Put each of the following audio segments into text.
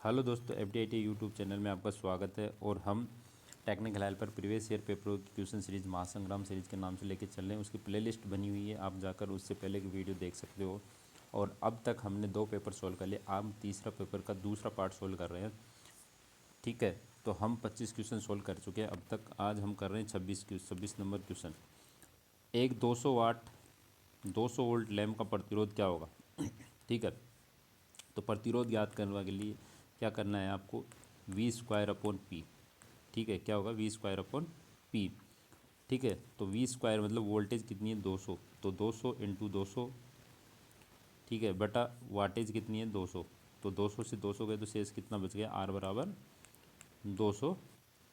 Hello दोस्तों, FDIT YouTube channel में आपका स्वागत है। और हम टेक्निकल हेल्प पर प्रीवियस ईयर पेपरों की क्वेश्चन सीरीज महासंग्राम सीरीज के नाम से लेके चल रहे हैं। उसकी प्लेलिस्ट बनी हुई है, आप जाकर उससे पहले की वीडियो देख सकते हो। और अब तक हमने 2 पेपर सोल्व कर लिए, आप तीसरा पेपर का दूसरा पार्ट सोल्व कर रहे हैं। ठीक है, तो हम 25 क्वेश्चन सोल्व कर चुके हैं अब तक। आज हम कर रहे हैं 26 नंबर क्वेश्चन। एक 200 वोल्ट लैम्प का प्रतिरोध क्या होगा? ठीक है, तो प्रतिरोध ज्ञात करने के लिए क्या करना है आपको? V² upon P। ठीक है, क्या होगा? V² upon P। ठीक है, तो V² मतलब वोल्टेज कितनी है? 200, तो 200 इंटू 200। ठीक है, बटा वाटेज कितनी है? 200, तो 200 से 200 गए तो शेष कितना बच गया? R बराबर 200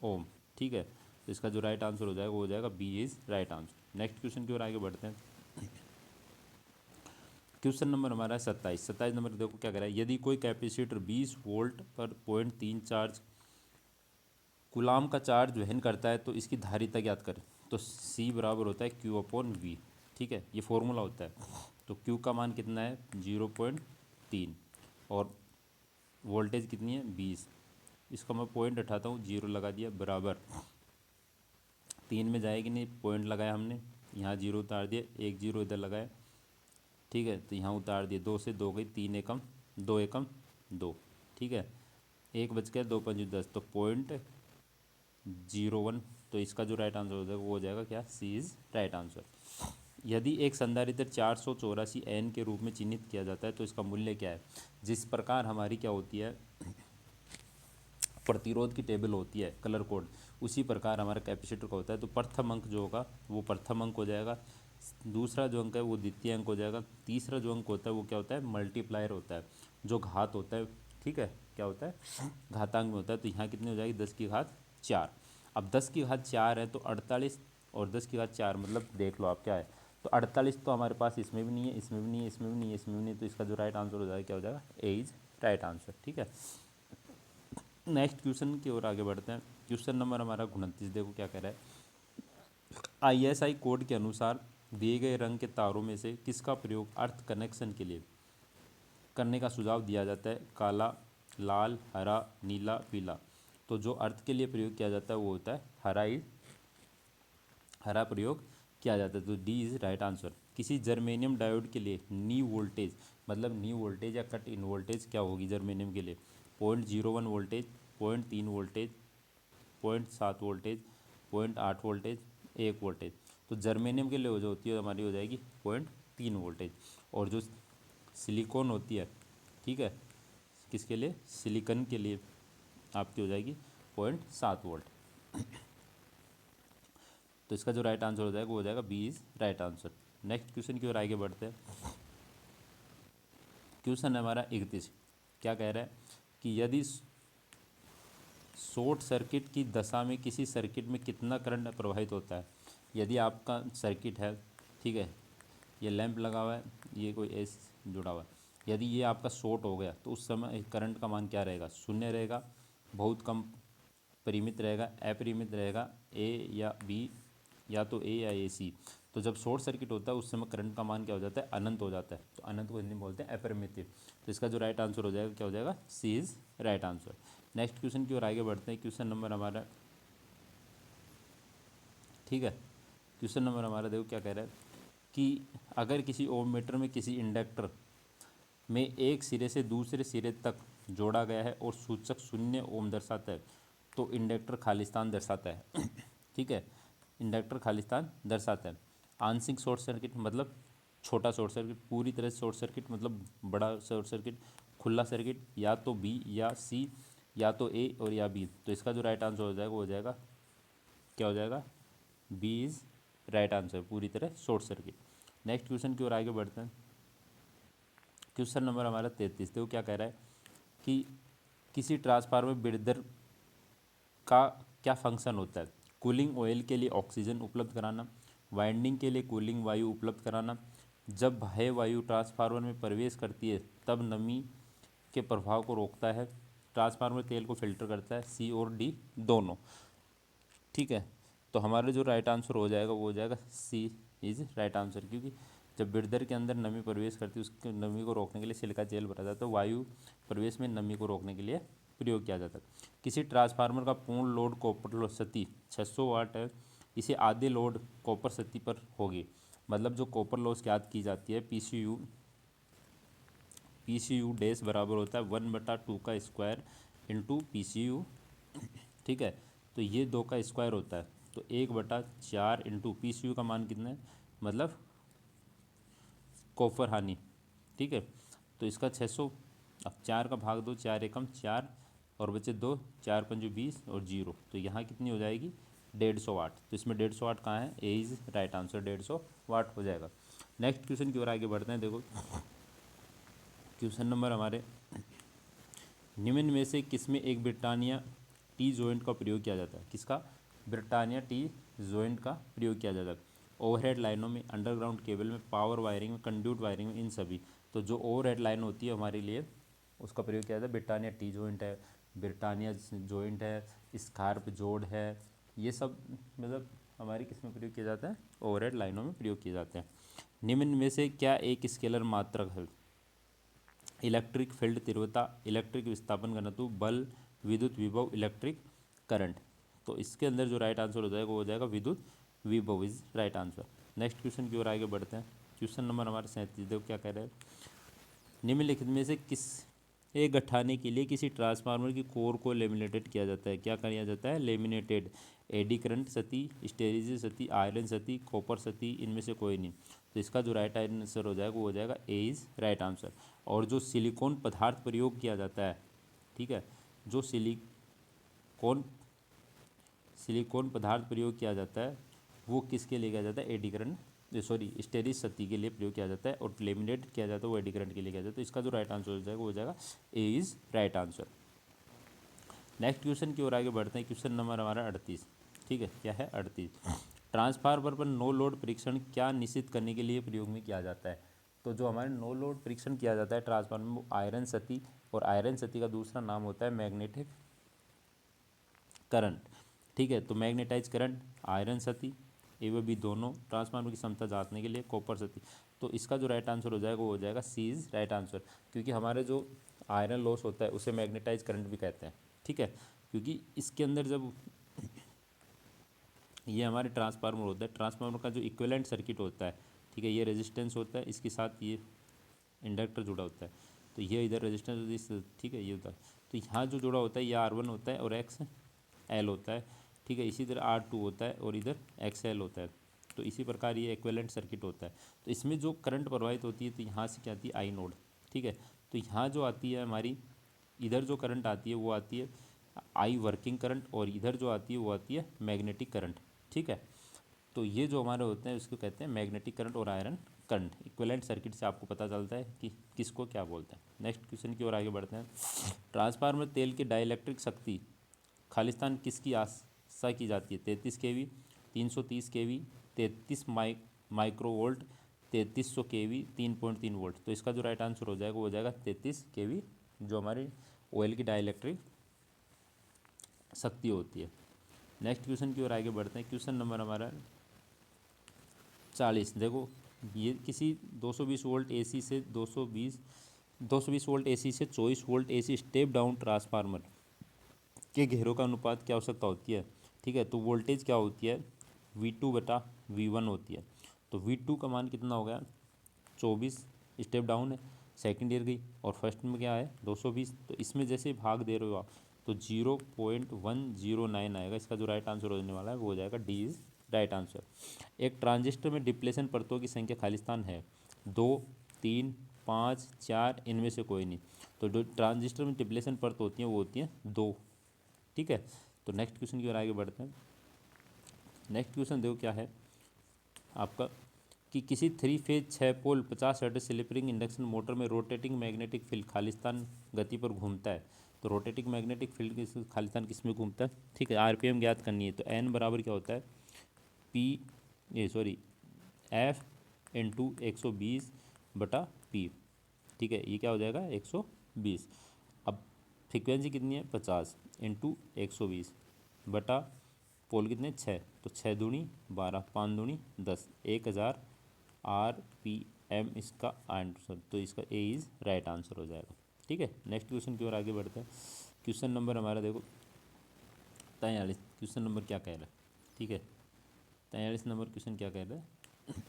ओम। ठीक है, तो इसका जो राइट आंसर हो जाएगा वो हो जाएगा B is right answer. Next question की ओर आगे बढ़ते हैं। क्वेश्चन नंबर हमारा है 27 नंबर। देखो क्या कह रहा है, यदि कोई कैपेसिटर 20 वोल्ट पर 0.3 चार्ज गुलाम का चार्ज वहन करता है तो इसकी धारिता ज्ञात करें। तो C बराबर होता है Q/V। ठीक है, ये फॉर्मूला होता है। तो Q का मान कितना है? 0.3, और वोल्टेज कितनी है? 20। इसका मैं पॉइंट उठाता हूँ, 0 लगा दिया, बराबर 3 में जाएगी नहीं, पॉइंट लगाया हमने, यहाँ 0 उतार दिया, एक 0 इधर लगाया। ठीक है, तो यहाँ उतार दिए, 2 से 2 गई, 3 एकम 2 एकम 2। ठीक है, एक बच गया, 2 पंजे 10, तो 0.01। तो इसका जो राइट आंसर हो जाएगा वो हो जाएगा क्या? सी इज़ राइट आंसर। यदि एक संधारित्र 484 N के रूप में चिन्हित किया जाता है तो इसका मूल्य क्या है? जिस प्रकार हमारी क्या होती है, प्रतिरोध की टेबल होती है कलर कोड, उसी प्रकार हमारा कैपेसिटर का होता है। तो प्रथम अंक जो होगा वो प्रथम अंक हो जाएगा, दूसरा जो अंक है वो द्वितीय अंक हो जाएगा, तीसरा जो अंक होता है वो क्या होता है? मल्टीप्लायर होता है, जो घात होता है। ठीक है, क्या होता है? घातांक में होता है। तो यहाँ कितनी हो जाएगी? 10⁴। अब 10⁴ है तो 48, और 10⁴ मतलब देख लो आप क्या है। तो 48 तो हमारे पास इसमें भी नहीं है, इसमें भी नहीं है, इसमें भी नहीं है, इसमें भी नहीं है। तो इसका जो राइट आंसर हो जाएगा क्या हो जाएगा? ए इज राइट आंसर। ठीक है, नेक्स्ट क्वेश्चन की ओर आगे बढ़ते हैं। क्वेश्चन नंबर हमारा 29। देखो क्या कह रहा है, ISI कोड के अनुसार दिए गए रंग के तारों में से किसका प्रयोग अर्थ कनेक्शन के लिए करने का सुझाव दिया जाता है? काला, लाल, हरा, नीला, पीला। तो जो अर्थ के लिए प्रयोग किया जाता है वो होता है हरा प्रयोग किया जाता है। तो डी इज़ राइट आंसर। किसी जर्मेनियम डायोड के लिए नी वोल्टेज, मतलब नी वोल्टेज या कट इन वोल्टेज क्या होगी जर्मेनियम के लिए? 0.01 voltage, 0.3 voltage, 0.7 voltage, 0.8 voltage, 1 voltage. तो जर्मेनियम के लिए जो होती है हमारी हो जाएगी 0.3 वोल्टेज। और जो सिलिकॉन होती है, ठीक है, किसके लिए? सिलिकॉन के लिए आपकी हो जाएगी 0.7 वोल्ट। तो इसका जो राइट आंसर हो जाएगा वो हो जाएगा B is right answer. Next question की ओर आगे बढ़ते हैं। क्वेश्चन हमारा 31। क्या कह रहा है कि यदि शॉर्ट सर्किट की दशा में किसी सर्किट में कितना करंट प्रवाहित होता है? यदि आपका सर्किट है, ठीक है, ये लैंप लगा हुआ है, ये कोई एस जुड़ा हुआ है, यदि ये आपका शॉर्ट हो गया तो उस समय करंट का मान क्या रहेगा? शून्य रहेगा, बहुत कम परिमित रहेगा, अपरिमित रहेगा, ए या बी, या तो ए या ए सी। तो जब शॉर्ट सर्किट होता है उस समय करंट का मान क्या हो जाता है? अनंत हो जाता है। तो अनंत को हिंदी में बोलते हैं अपरिमित। तो इसका जो राइट आंसर हो जाएगा क्या हो जाएगा? C is right answer. Next question की ओर आगे बढ़ते हैं। क्वेश्चन नंबर हमारा, ठीक है, क्वेश्चन नंबर हमारा देखो क्या कह रहा है कि अगर किसी ओम मीटर में किसी इंडक्टर में एक सिरे से दूसरे सिरे तक जोड़ा गया है और सूचक 0 ओम दर्शाता है तो इंडक्टर खालिस्तान दर्शाता है। ठीक है, इंडक्टर खालिस्तान दर्शाता है। आंशिक शॉर्ट सर्किट मतलब छोटा शॉर्ट सर्किट, पूरी तरह से शॉर्ट सर्किट मतलब बड़ा शॉर्ट सर्किट, खुला सर्किट, या तो बी या सी, या तो ए और या बी। तो इसका जो राइट आंसर हो जाएगा वो हो जाएगा क्या हो जाएगा? बी इज़ राइट आंसर, पूरी तरह शॉर्ट सर्किट। नेक्स्ट क्वेश्चन की ओर आगे बढ़ते हैं। क्वेश्चन नंबर हमारा 33। देखो क्या कह रहा है कि किसी ट्रांसफार्मर ब्रेडर का क्या फंक्शन होता है? कूलिंग ऑयल के लिए ऑक्सीजन उपलब्ध कराना, वाइंडिंग के लिए कूलिंग वायु उपलब्ध कराना, जब बाह्य वायु ट्रांसफार्मर में प्रवेश करती है तब नमी के प्रभाव को रोकता है, ट्रांसफार्मर तेल को फिल्टर करता है, सी और डी दोनों। ठीक है, तो हमारा जो राइट आंसर हो जाएगा वो हो जाएगा सी इज राइट आंसर। क्योंकि जब ब्रीदर के अंदर नमी प्रवेश करती है उसके नमी को रोकने के लिए सिलिका जेल भरा जाता है, तो वायु प्रवेश में नमी को रोकने के लिए प्रयोग किया जाता है। किसी ट्रांसफार्मर का पूर्ण लोड कॉपर शक्ति 600 वाट है, इसे आधे लोड कॉपर शक्ति पर होगी। मतलब जो कॉपर लॉस याद की जाती है पी सी यू डैश बराबर होता है 1/2 का square into P C U. ठीक है, तो ये 2 का स्क्वायर होता है, तो 1/4 इंटू पी सी यू का मान कितना है, मतलब कॉपर हानि। ठीक है, तो इसका 600, अब 4 का भाग दो, 4 एकम 4 और बचे 2, 4 पंजे 20 और 0, तो यहाँ कितनी हो जाएगी 150 वाट। तो इसमें 150 वाट कहाँ है, ए इज़ राइट आंसर, 150 वाट हो जाएगा। नेक्स्ट क्वेश्चन की ओर आगे बढ़ते हैं। देखो क्वेश्चन नंबर हमारे, निम्न में से किसमें एक ब्रिटानिया टी जॉइंट का प्रयोग किया जाता है। किसका, ब्रिटानिया टी जॉइंट का प्रयोग किया जाता है। ओवरहेड लाइनों में, अंडरग्राउंड केबल में, पावर वायरिंग में, कंड्यूट वायरिंग में, इन सभी। तो जो ओवरहेड लाइन होती है हमारे लिए, उसका प्रयोग किया जाता है। ब्रिटानिया टी जॉइंट है, ब्रिटानिया जॉइंट है, स्कार्प जोड़ है, ये सब मतलब हमारी किस में प्रयोग किया जाता है, ओवरहेड लाइनों में प्रयोग किए जाते हैं। निम्न में से क्या एक स्केलर मात्रक है। इलेक्ट्रिक फील्ड तीव्रता, इलेक्ट्रिक विस्थापन घनत्व, बल, विद्युत विभव, इलेक्ट्रिक करंट। तो इसके अंदर जो राइट आंसर हो जाएगा वो हो जाएगा विद्युत विभव is right answer. Next question की ओर आगे बढ़ते हैं। क्वेश्चन नंबर हमारे 37, देखो क्या कह रहे हैं। निम्नलिखित में से किस एक गठाने के लिए किसी ट्रांसफार्मर की कोर को लेमिनेटेड किया जाता है। क्या किया जाता है, लेमिनेटेड। एडी करंट सती, स्टेरिज सती, आयरन सती, कॉपर सती, इनमें से कोई नहीं। तो इसका जो राइट आंसर हो जाएगा वो हो जाएगा ए इज़ राइट आंसर। और जो सिलिकॉन पदार्थ प्रयोग किया जाता है, ठीक है, जो सिलिकॉन सिलिकॉन पदार्थ प्रयोग किया जाता है वो किसके लिए किया जाता है, एडी करंट सॉरी स्टेरिक सती के लिए प्रयोग किया जाता है। और लेमिनेट किया जाता है वो एडी करंट के लिए किया जाता है। तो इसका जो राइट आंसर हो जाएगा वो हो जाएगा A is right answer. Next question की ओर आगे बढ़ते हैं। क्वेश्चन नंबर हमारा 38। ठीक है, क्या है 38। ट्रांसफार्मर पर नो लोड परीक्षण क्या निश्चित करने के लिए प्रयोग में किया जाता है। तो जो हमारे नो लोड परीक्षण किया जाता है ट्रांसफार्मर में, वो आयरन सती, और आयरन सती का दूसरा नाम होता है मैग्नेटिक करंट। ठीक है, तो मैग्नेटाइज करंट, आयरन सती, ए व बी दोनों, ट्रांसफार्मर की क्षमता जांचने के लिए कॉपर सती। तो इसका जो राइट आंसर हो जाएगा वो हो जाएगा सी इज राइट आंसर। क्योंकि हमारे जो आयरन लॉस होता है उसे मैग्नेटाइज करंट भी कहते हैं। ठीक है, क्योंकि इसके अंदर जब ये हमारे ट्रांसफार्मर होता है, ट्रांसफार्मर का जो इक्विवेलेंट सर्किट होता है, ठीक है, ये रेजिस्टेंस होता है, इसके साथ ये इंडक्टर जुड़ा होता है। तो ये इधर रेजिस्टेंस, ठीक है, ये होता है। तो यहाँ जो जुड़ा होता है ये R1 होता है और एक्स एल होता है। ठीक है, इसी तरह R2 होता है और इधर एक्स एल होता है। तो इसी प्रकार ये इक्विवेलेंट सर्किट होता है। तो इसमें जो करंट प्रवाहित होती है, तो यहाँ से क्या आती है, आई नोड। ठीक है, तो यहाँ जो आती है हमारी, इधर जो करंट आती है वो आती है आई वर्किंग करंट, और इधर जो आती है वो आती है मैग्नेटिक करंट। ठीक है, तो ये जो हमारे होते हैं उसको कहते हैं मैग्नेटिक करंट और आयरन करंट। इक्विवेलेंट सर्किट से आपको पता चलता है कि किसको क्या बोलते हैं। नेक्स्ट क्वेश्चन की ओर आगे बढ़ते हैं। ट्रांसफार्मर तेल की डाइलेक्ट्रिक शक्ति खालिस्तान किसकी आशा की जाती है। 33 केवी, 330 केवी, 33 माइक्रोवोल्ट, 3300 केवी, 3.3 वोल्ट। तो इसका जो राइट आंसर हो जाएगा वो हो जाएगा 33 केवी, जो हमारी ऑयल की डाइलेक्ट्रिक शक्ति होती है। नेक्स्ट क्वेश्चन की ओर आगे बढ़ते हैं। क्वेश्चन नंबर हमारा 40। देखो ये किसी 220 वोल्ट एसी से 220 वोल्ट एसी से 24 volt AC step down transformer के घेरों का अनुपात की आवश्यकता होती है। ठीक है, तो वोल्टेज क्या होती है, V2/V1 होती है। तो V2 का मान कितना हो गया 24, स्टेप डाउन है, सेकेंड ईयर गई, और फर्स्ट में क्या है 220। तो इसमें जैसे भाग दे रहे हो आप तो 0.109 आएगा। इसका जो राइट आंसर होने वाला है वो हो जाएगा डी इज राइट आंसर। एक ट्रांजिस्टर में डिप्लेशन परतों की संख्या खालिस्तान है 2, 3, 5, 4, इनमें से कोई नहीं। तो जो ट्रांजिस्टर में डिप्लेशन परत होती हैं वो होती हैं 2। ठीक है, तो नेक्स्ट क्वेश्चन की ओर आगे बढ़ते हैं। नेक्स्ट क्वेश्चन देखो क्या है आपका, कि किसी 3 फेज 6 पोल 50 hertz slip ring induction motor में रोटेटिंग मैग्नेटिक फील्ड खालिस्तान गति पर घूमता है। तो रोटेटिंग मैग्नेटिक फील्ड किस खालिस्तान किस में घूमता है। ठीक है, आरपीएम ज्ञात करनी है। तो एन बराबर क्या होता है, एफ इंटू 120/P। ठीक है, ये क्या हो जाएगा 120। अब फ्रिक्वेंसी कितनी है 50 इंटू 120 बटा पोल कितने 6, तो 6 दूनी 12, 5 दूनी 10, 1000 RPM इसका आंसर। तो इसका ए इज़ राइट आंसर हो जाएगा। ठीक है, नेक्स्ट क्वेश्चन की ओर आगे बढ़ते हैं। क्वेश्चन नंबर हमारा देखो 43। क्वेश्चन नंबर क्या कह रहा है, ठीक है, 43 नंबर क्वेश्चन क्या कह रहा है,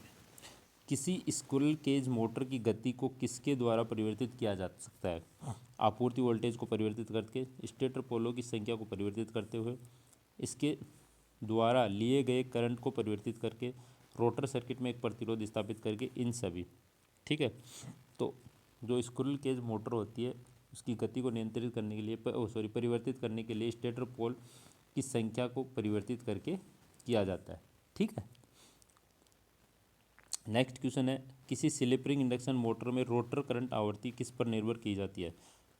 किसी स्क्विरल केज मोटर की गति को किसके द्वारा परिवर्तित किया जा सकता है। आपूर्ति वोल्टेज को परिवर्तित करके, स्टेटर पोलों की संख्या को परिवर्तित करते हुए, इसके द्वारा लिए गए करंट को परिवर्तित करके, रोटर सर्किट में एक प्रतिरोध स्थापित करके, इन सभी। ठीक है, तो जो स्क्विरल केज मोटर होती है उसकी गति को नियंत्रित करने के लिए परिवर्तित करने के लिए स्टेटर पोल की संख्या को परिवर्तित करके किया जाता है। ठीक है, नेक्स्ट क्वेश्चन है, किसी स्लिप रिंग इंडक्शन मोटर में रोटर करंट आवृत्ति किस पर निर्भर की जाती है।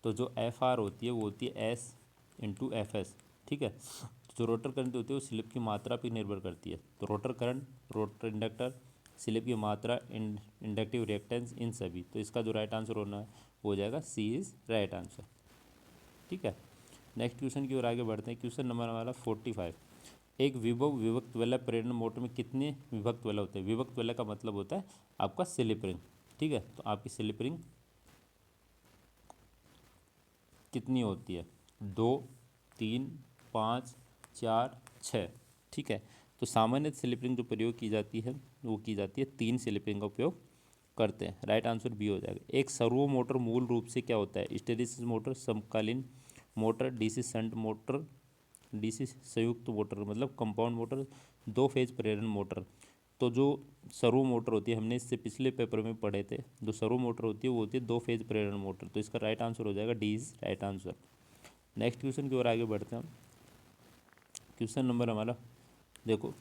तो जो एफ आर होती है वो होती है एस इंटू एफ एस। ठीक है, तो जो रोटर करंट होती है वो स्लिप की मात्रा पर निर्भर करती है। तो rotor current, rotor inductor, slip की मात्रा, इंडक्टिव रिएक्टेंस, इन सभी। तो इसका जो राइट आंसर होना है वो हो जाएगा सी इज़ राइट आंसर। ठीक है, नेक्स्ट क्वेश्चन की ओर आगे बढ़ते हैं। क्वेश्चन नंबर हमारा 45। एक विभव विभक्त वलय प्रेरण मोटर में कितने विभक्त वलय होते हैं। विभक्त वलय का मतलब होता है आपका स्लिप रिंग। ठीक है, तो आपकी स्लिप रिंग कितनी होती है, 2, 3, 5, 4, 6। ठीक है, तो सामान्य स्लिप रिंग जो प्रयोग की जाती है वो की जाती है 3 स्लिप रिंग का उपयोग करते हैं। राइट आंसर बी हो जाएगा। एक सर्वो मोटर मूल रूप से क्या होता है, हिस्टैरिसीस मोटर, समकालीन motor, DC shunt motor, DC संयुक्त मोटर मतलब कंपाउंड मोटर, 2 फेज प्रेरण मोटर। तो जो सर्वो मोटर होती है, हमने इससे पिछले पेपर में पढ़े थे, जो सर्वो मोटर होती है वो होती है 2 फेज प्रेरण मोटर। तो इसका राइट आंसर हो जाएगा D is right answer. Next question की ओर आगे बढ़ते हैं। क्वेश्चन नंबर हमारा देखो,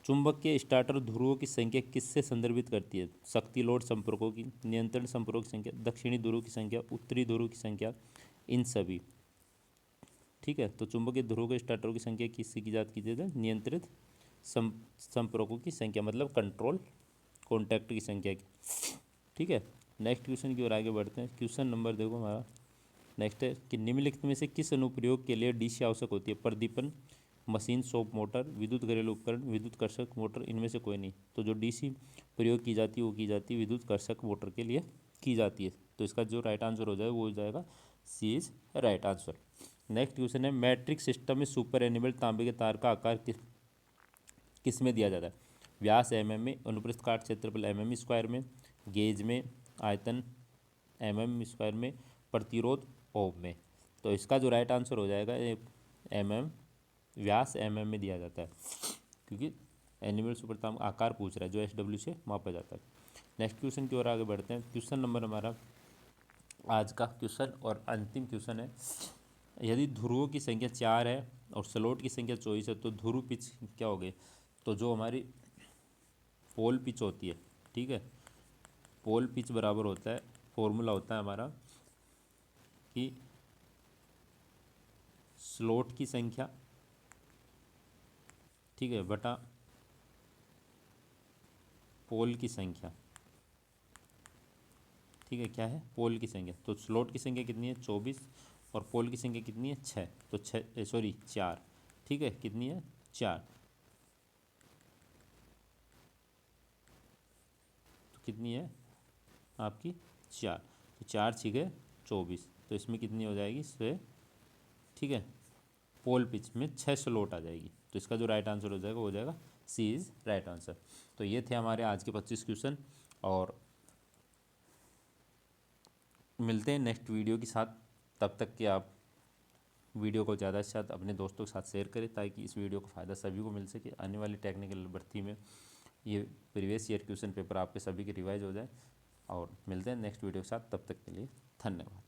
चुंबक के स्टार्टर ध्रुवों की संख्या किससे संदर्भित करती है। शक्ति लोड संपर्कों की, नियंत्रण संपर्कों की संख्या, दक्षिणी ध्रुव की संख्या, उत्तरी ध्रुव की संख्या, इन सभी। ठीक है, तो चुंबकीय ध्रुवों के स्टार्टरों की संख्या किससे की जाती है, नियंत्रित संपर्कों की संख्या मतलब कंट्रोल कॉन्टैक्ट की संख्या की। ठीक है, नेक्स्ट क्वेश्चन की ओर आगे बढ़ते हैं। क्वेश्चन नंबर देखो हमारा नेक्स्ट है कि निम्नलिखित में से किस अनुप्रयोग के लिए डीसी आवश्यक होती है। प्रदीपन, मशीन शॉप मोटर, विद्युत घरेलू उपकरण, विद्युत कर्षक मोटर, इनमें से कोई नहीं। तो जो डीसी प्रयोग की जाती है वो की जाती है विद्युत कर्षक मोटर के लिए की जाती है। तो इसका जो राइट आंसर हो जाएगा वो हो जाएगा C is right answer. Next question है, मैट्रिक सिस्टम में सुपर एनिमल तांबे के तार का आकार किस में दिया जाता है। व्यास mm में, अनुप्रस्थ काट क्षेत्रफल mm स्क्वायर में, गेज में, आयतन mm स्क्वायर में, प्रतिरोध ओम में। तो इसका जो राइट आंसर हो जाएगा mm, व्यास mm में दिया जाता है, क्योंकि एनिमल सुपर तांबा आकार पूछ रहा है जो SW से मापा जाता है। नेक्स्ट क्वेश्चन की ओर आगे बढ़ते हैं। क्वेश्चन नंबर हमारा आज का क्वेश्चन और अंतिम क्वेश्चन है, यदि ध्रुवों की संख्या 4 है और स्लॉट की संख्या 24 है तो ध्रुव पिच क्या हो गई। तो जो हमारी पोल पिच होती है, ठीक है, पोल पिच बराबर होता है, फॉर्मूला होता है हमारा कि स्लॉट की संख्या, ठीक है, बटा पोल की संख्या। ठीक है, क्या है, पोल की संख्या। तो स्लॉट की संख्या कितनी है 24 और पोल की संख्या कितनी है 6। तो 4। ठीक है, कितनी है 4। तो कितनी है आपकी 4। तो 4 6 24। तो इसमें कितनी हो जाएगी 6। ठीक है, पोल पिच में 6 स्लॉट आ जाएगी। तो इसका जो राइट आंसर हो जाएगा वो हो जाएगा सी इज़ राइट आंसर। तो ये थे हमारे आज के 25 क्वेश्चन और मिलते हैं नेक्स्ट वीडियो के साथ। तब तक कि आप वीडियो को ज़्यादा से ज़्यादा अपने दोस्तों के साथ शेयर करें ताकि इस वीडियो का फ़ायदा सभी को मिल सके। आने वाली टेक्निकल भर्ती में ये प्रीवियस ईयर क्वेश्चन पेपर आपके सभी के रिवाइज हो जाए। और मिलते हैं नेक्स्ट वीडियो के साथ, तब तक के लिए धन्यवाद।